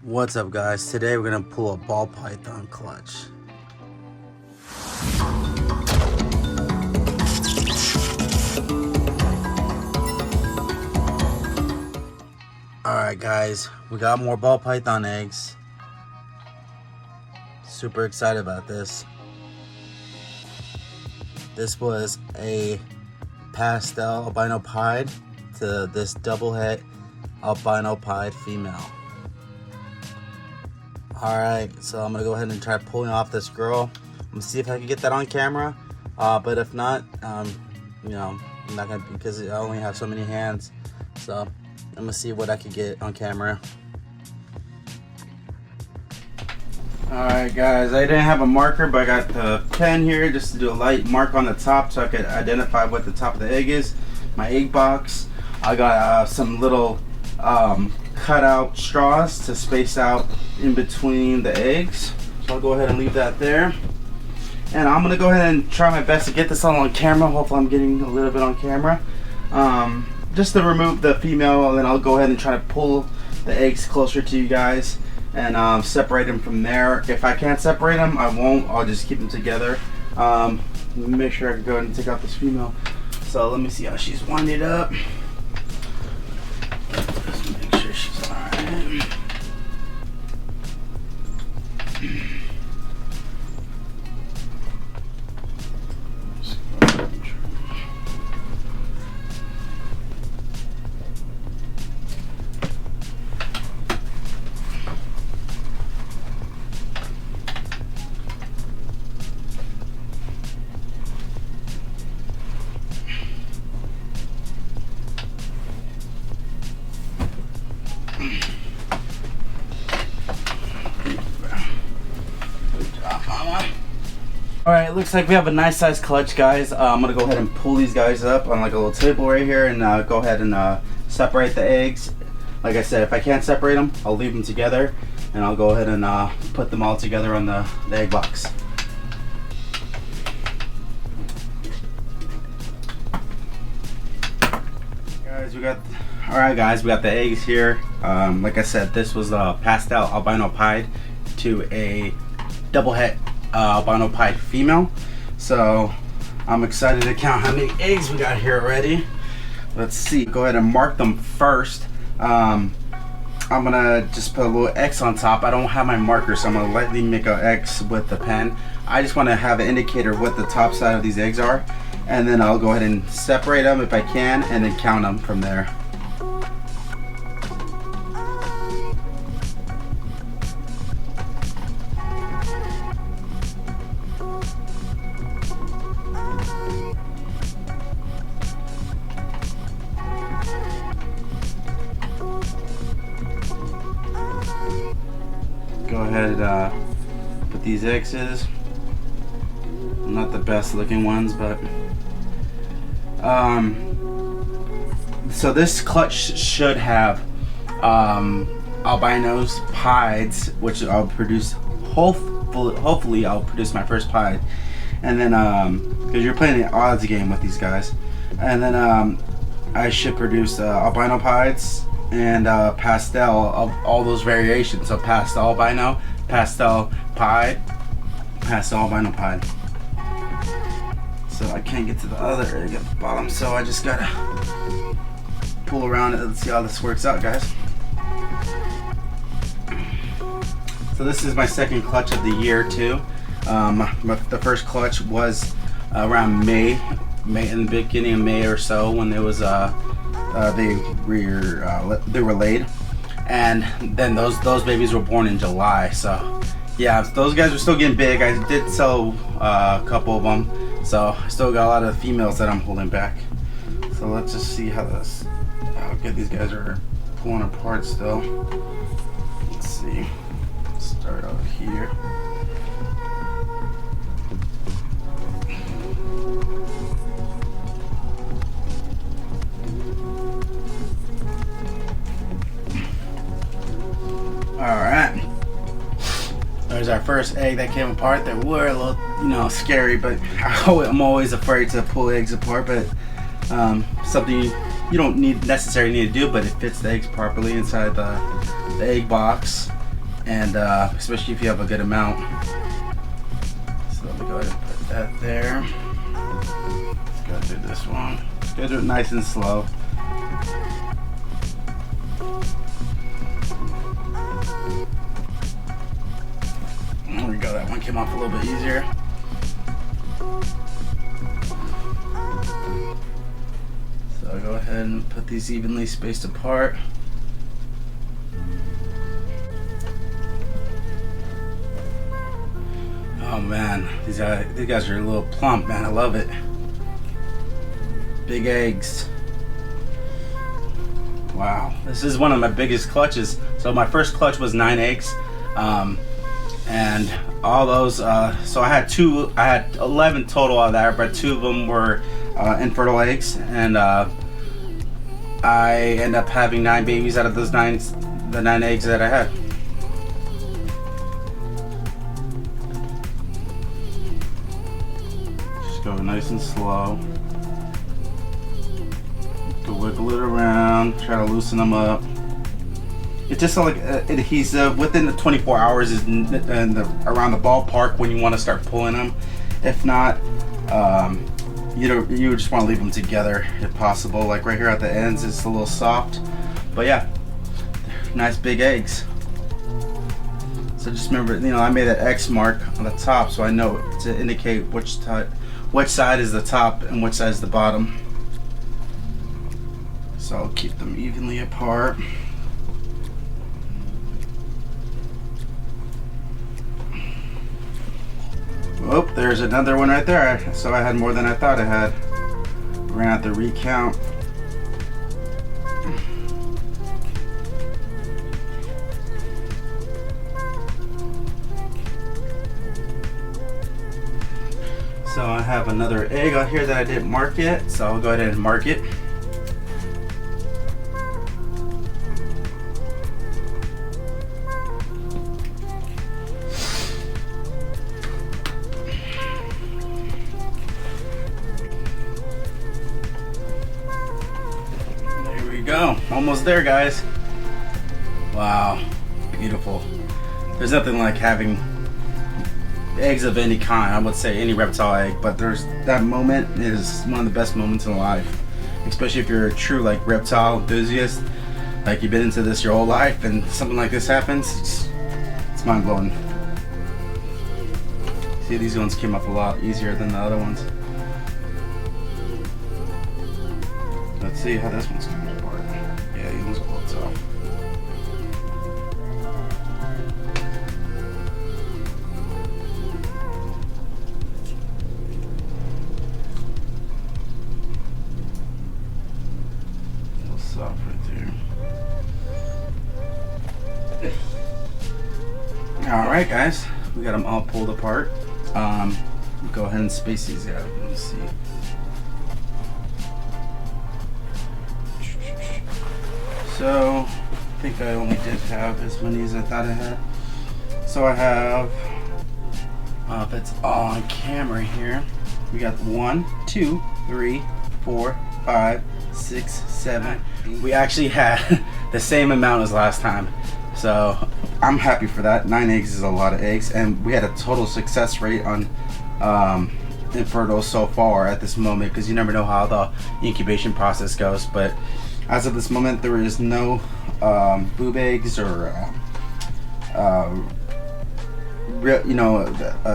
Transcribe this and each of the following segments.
What's up, guys? Today we're gonna pull a ball python clutch. Alright guys, we got more ball python eggs. Super excited about this. This was a pastel albino pied to this double het albino pied female. Alright, so I'm gonna go ahead and try pulling off this girl. I'm gonna see if I can get that on camera. But if not, you know, I'm not gonna, because I only have so many hands. So I'm gonna see what I can get on camera. Alright guys, I didn't have a marker, but I got the pen here just to do a light mark on the top so I could identify what the top of the egg is. My egg box. I got some little cut out straws to space out in between the eggs. So I'll go ahead and leave that there. And I'm gonna go ahead and try my best to get this all on camera. Hopefully I'm getting a little bit on camera. Just to remove the female, and then I'll go ahead and try to pull the eggs closer to you guys and separate them from there. If I can't separate them, I won't. I'll just keep them together. Let me make sure I can go ahead and take out this female. So let me see how she's winded up. Just make sure she's alright. Alright, looks like we have a nice size clutch, guys. I'm gonna go ahead and pull these guys up on like a little table right here and go ahead and separate the eggs. Like I said, if I can't separate them, I'll leave them together and I'll go ahead and put them all together on the egg box. Alright guys, we got the eggs here. Like I said, this was a pastel albino pied to a double het albino pied female. So I'm excited to count how many eggs we got here already. Let's see. Go ahead and mark them first. I'm gonna just put a little X on top. I don't have my marker, so I'm gonna lightly make an X with the pen. I just want to have an indicator of what the top side of these eggs are, and then I'll go ahead and separate them if I can, and then count them from there. Go ahead, put these X's. Not the best looking ones, but so this clutch should have albinos pieds, which I'll produce. Hopefully I'll produce my first pied, and then because you're playing an odds game with these guys, and then I should produce albino pieds and pastel of all those variations. So pastel albino, pastel pied, pastel albino pied. So I can't get to the other egg at the bottom, so I just gotta pull around it. Let's see how this works out, guys. So this is my second clutch of the year too. The first clutch was around May in the beginning of May or so, when there was they were laid, and then those babies were born in July. So yeah, those guys are still getting big. I did sell a couple of them, so I still got a lot of females that I'm holding back. So let's just see how good these guys are pulling apart still. Let's see. Start out here. Alright, there's our first egg that came apart. They were a little, scary, but I'm always afraid to pull eggs apart, but something you don't necessarily need to do, but it fits the eggs properly inside the egg box. and especially if you have a good amount. So let me go ahead and put that there. Gotta do this one. Gotta do it nice and slow. There we go, that one came off a little bit easier. So I'll go ahead and put these evenly spaced apart. Oh man, these guys are a little plump, man. I love it. Big eggs. Wow, this is one of my biggest clutches. So my first clutch was 9 eggs, and all those. So I had 11 total out of that, but 2 of them were infertile eggs, and I end up having 9 babies out of those 9 eggs that I had. Just go nice and slow. Wiggle it around, try to loosen them up. It's just like adhesive. Within the 24 hours is around the ballpark when you want to start pulling them. If not, you just want to leave them together if possible. Like right here at the ends, it's a little soft. But yeah, nice big eggs. So just remember, I made an X mark on the top so I know to indicate which side is the top and which side is the bottom. So I'll keep them evenly apart. Oh, there's another one right there. So I had more than I thought I had. We're gonna have to recount. So I have another egg out here that I didn't mark yet, so I'll go ahead and mark it. Go. Almost there, guys. Wow, beautiful. There's nothing like having eggs of any kind. I would say any reptile egg, but that moment is one of the best moments in life, especially if you're a true reptile enthusiast, like you've been into this your whole life and something like this happens. It's mind-blowing. See, these ones came up a lot easier than the other ones. Let's see how this one's coming apart. Yeah, these ones are a little tough. A little soft right there. Alright guys, we got them all pulled apart. Go ahead and space these out. Let me see. So, I think I only did have as many as I thought I had. So I have, if it's all on camera here, we got 1, 2, 3, 4, 5, 6, 7. We actually had the same amount as last time. So I'm happy for that. 9 eggs is a lot of eggs, and we had a total success rate on infertile so far at this moment, because you never know how the incubation process goes. But as of this moment, there is no boob eggs or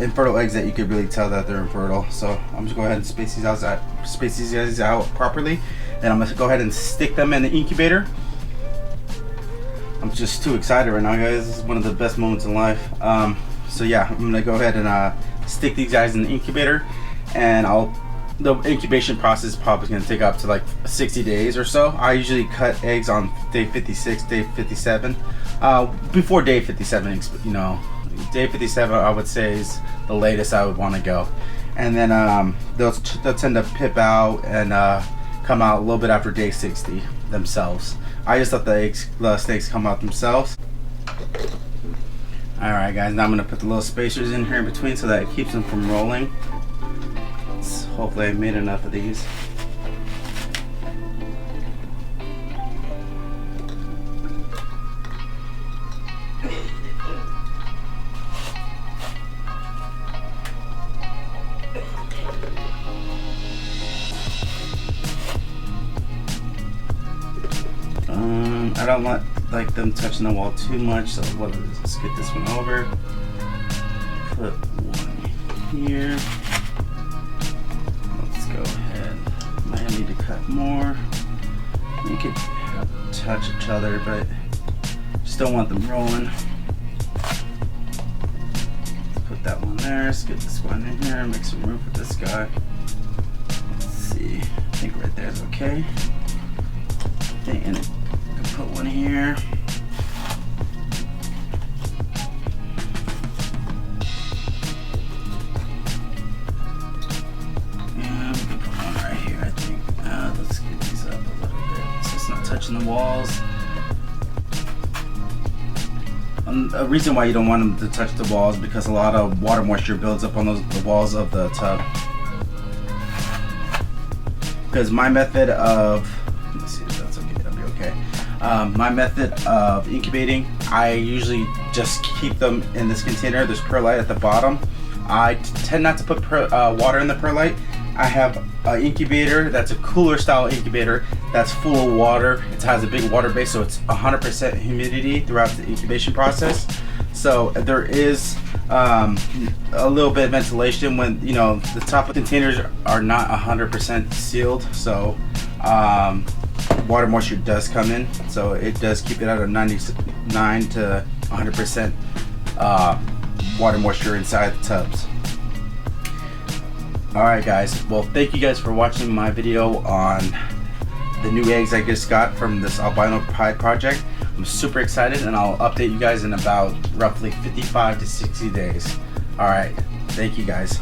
infertile eggs that you could really tell that they're infertile. So I'm just go ahead and space these guys out properly, and I'm gonna go ahead and stick them in the incubator. I'm just too excited right now, guys. This is one of the best moments in life. So yeah, I'm gonna go ahead and stick these guys in the incubator, and the incubation process is probably going to take up to like 60 days or so. I usually cut eggs on day 56, day 57. Before day 57, day 57 I would say is the latest I would want to go. And then they'll tend to pip out and come out a little bit after day 60 themselves. I just let the snakes come out themselves. Alright guys, now I'm going to put the little spacers in here in between so that it keeps them from rolling. Hopefully I made enough of these. I don't like them touching the wall too much, so let's get this one over. Put one here. Let's go ahead. Might need to cut more. You could touch each other, but just don't want them rolling. Let's put that one there. Let's get this one in here. Make some room for this guy. Let's see. I think right there is okay. And put one here. And we can put one right here, I think. Let's get these up a little bit so it's not touching the walls. A reason why you don't want them to touch the walls because a lot of water moisture builds up on the walls of the tub. Because my method of, let's see if that's okay, that'll be okay. My method of incubating, I usually just keep them in this container. There's perlite at the bottom. I tend not to put water in the perlite. I have an incubator that's a cooler style incubator that's full of water. It has a big water base, so it's 100% humidity throughout the incubation process. So there is a little bit of ventilation when, you know, the top of the containers are not 100% sealed. So water moisture does come in, so it does keep it at a 99 to 100% water moisture inside the tubs. Alright guys, well thank you guys for watching my video on the new eggs I just got from this albino pie project. I'm super excited and I'll update you guys in about roughly 55 to 60 days. Alright, thank you guys.